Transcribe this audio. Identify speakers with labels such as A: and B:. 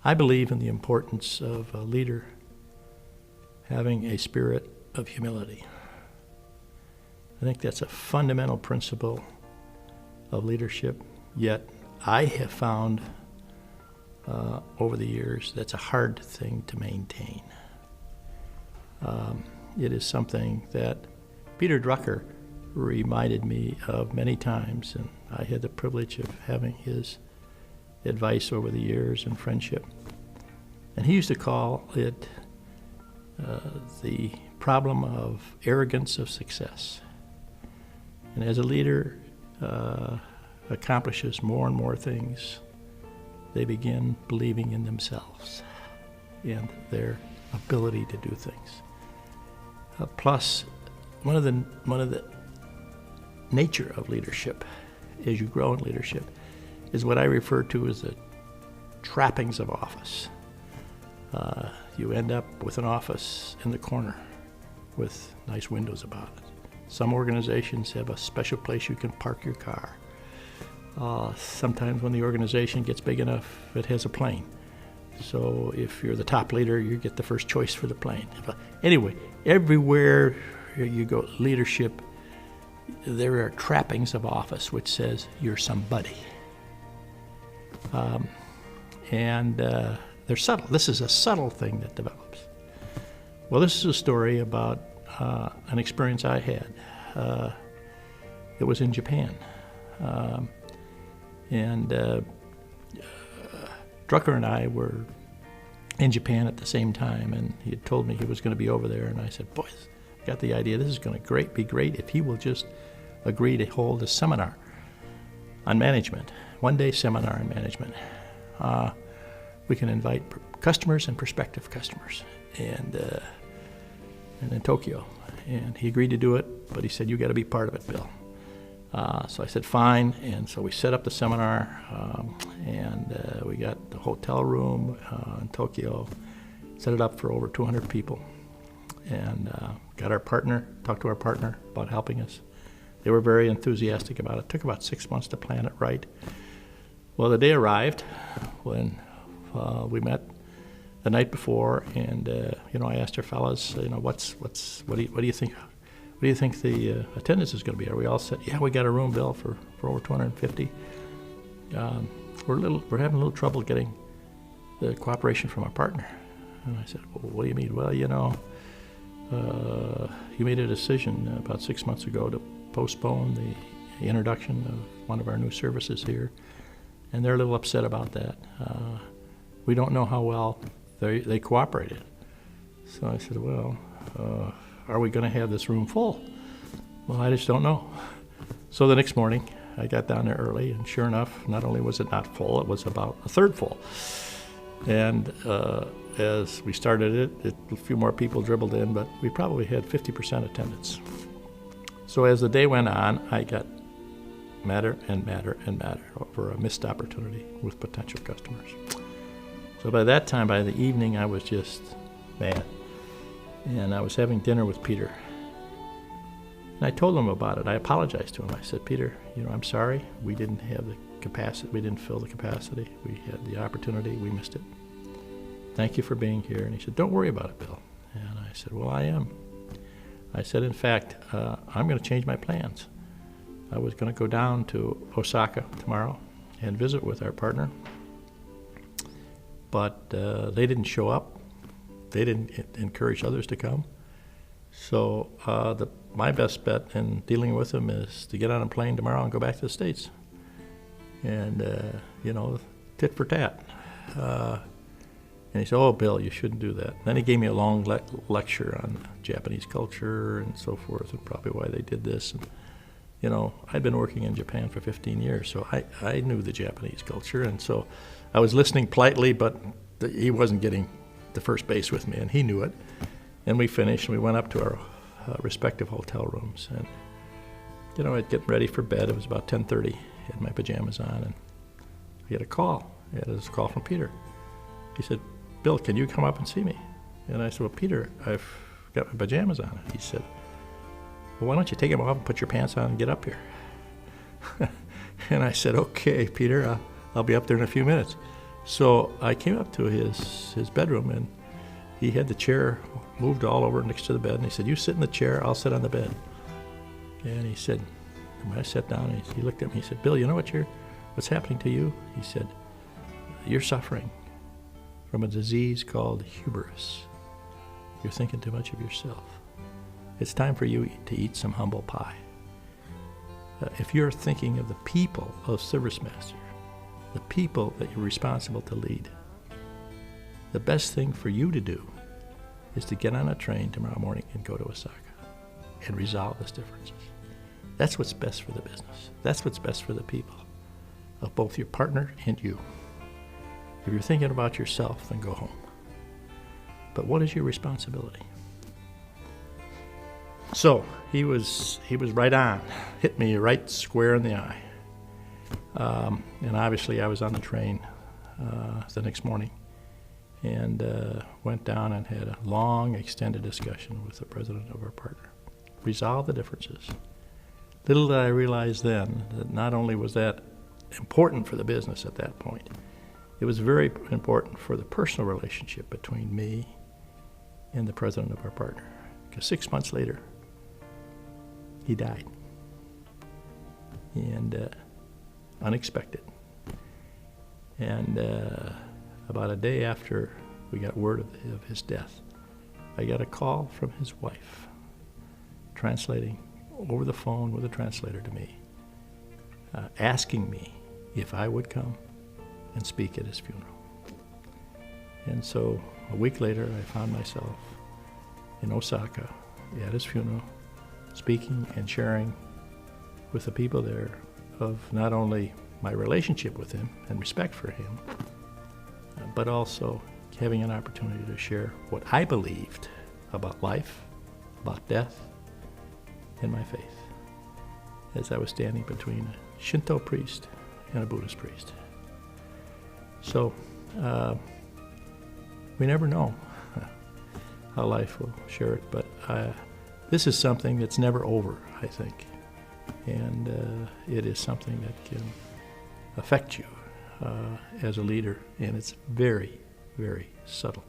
A: I believe in the importance of a leader having a spirit of humility. I think that's a fundamental principle of leadership, yet I have found over the years that's a hard thing to maintain. It is something that Peter Drucker reminded me of many times, and I had the privilege of having his advice over the years and friendship. And he used to call it the problem of arrogance of success. And as a leader accomplishes more and more things, they begin believing in themselves and their ability to do things. Plus, one of the nature of leadership, as you grow in leadership, is what I refer to as the trappings of office. You end up with an office in the corner with nice windows about it. Some organizations have a special place you can park your car. Sometimes when the organization gets big enough, it has a plane. So if you're the top leader, you get the first choice for the plane. Anyway, everywhere you go, leadership, there are trappings of office which says you're somebody. And they're subtle. This is a subtle thing that develops. Well, this is a story about an experience I had. It was in Japan. Drucker and I were in Japan at the same time, and he had told me he was going to be over there, and I said, boys, I got the idea. This is going to be great if he will just agree to hold a seminar on management, one-day seminar on management. We can invite customers and prospective customers, and in Tokyo. And he agreed to do it, but he said, you got to be part of it, Bill. So I said, fine. And so we set up the seminar, and we got the hotel room in Tokyo, set it up for over 200 people, and got our partner, talked to our partner about helping us. They were very enthusiastic about it. It took about 6 months to plan it right. Well, the day arrived when we met the night before, and I asked our fellas, what do you think? What do you think the attendance is going to be? Are we all set? Yeah, we got a room, Bill, for over 250. We're having a little trouble getting the cooperation from our partner. And I said, well, what do you mean? Well, you made a decision about 6 months ago to postpone the introduction of one of our new services here, and they're a little upset about that. We don't know how well they cooperated. So I said, well, are we going to have this room full? Well, I just don't know. So the next morning, I got down there early, and sure enough, not only was it not full, it was about a third full. And as we started it, a few more people dribbled in, but we probably had 50% attendance. So as the day went on, I got madder and madder and madder over a missed opportunity with potential customers. So by that time, by the evening, I was just mad. And I was having dinner with Peter. And I told him about it. I apologized to him. I said, Peter, I'm sorry. We didn't have the capacity. We didn't fill the capacity. We had the opportunity. We missed it. Thank you for being here. And he said, don't worry about it, Bill. And I said, well, I am. I said, in fact, I'm going to change my plans. I was going to go down to Osaka tomorrow and visit with our partner. But they didn't show up. They didn't encourage others to come. So my best bet in dealing with them is to get on a plane tomorrow and go back to the States. And, tit for tat. And he said, oh, Bill, you shouldn't do that. Then he gave me a long lecture on Japanese culture and so forth, and probably why they did this. And, I'd been working in Japan for 15 years, so I knew the Japanese culture. And so I was listening politely, but he wasn't getting the first base with me, and he knew it. And we finished, and we went up to our respective hotel rooms. And, I'd get ready for bed. It was about 10:30. I had my pajamas on, and I had a call. I had a call from Peter. He said, Bill, can you come up and see me? And I said, well, Peter, I've got my pajamas on. He said, well, why don't you take them off and put your pants on and get up here? And I said, okay, Peter, I'll be up there in a few minutes. So I came up to his bedroom, and he had the chair moved all over next to the bed, and he said, "You sit in the chair, I'll sit on the bed." And he said, when I sat down, he looked at me, he said, "Bill, you know what's happening to you?" He said, "You're suffering from a disease called hubris. You're thinking too much of yourself. It's time for you to eat some humble pie. If you're thinking of the people of ServiceMaster, the people that you're responsible to lead, the best thing for you to do is to get on a train tomorrow morning and go to Osaka and resolve those differences. That's what's best for the business. That's what's best for the people of both your partner and you. If you're thinking about yourself, then go home. But what is your responsibility?" So he was right on, hit me right square in the eye. And obviously I was on the train the next morning and went down and had a long, extended discussion with the president of our partner. Resolve the differences. Little did I realize then that not only was that important for the business at that point, it was very important for the personal relationship between me and the president of our partner. Because 6 months later, he died. And unexpected. And about a day after we got word of his death, I got a call from his wife, translating over the phone with a translator to me, asking me if I would come and speak at his funeral. And so a week later, I found myself in Osaka at his funeral, speaking and sharing with the people there of not only my relationship with him and respect for him, but also having an opportunity to share what I believed about life, about death, and my faith, as I was standing between a Shinto priest and a Buddhist priest. So we never know how life will share it, but this is something that's never over, I think, and it is something that can affect you as a leader, and it's very, very subtle.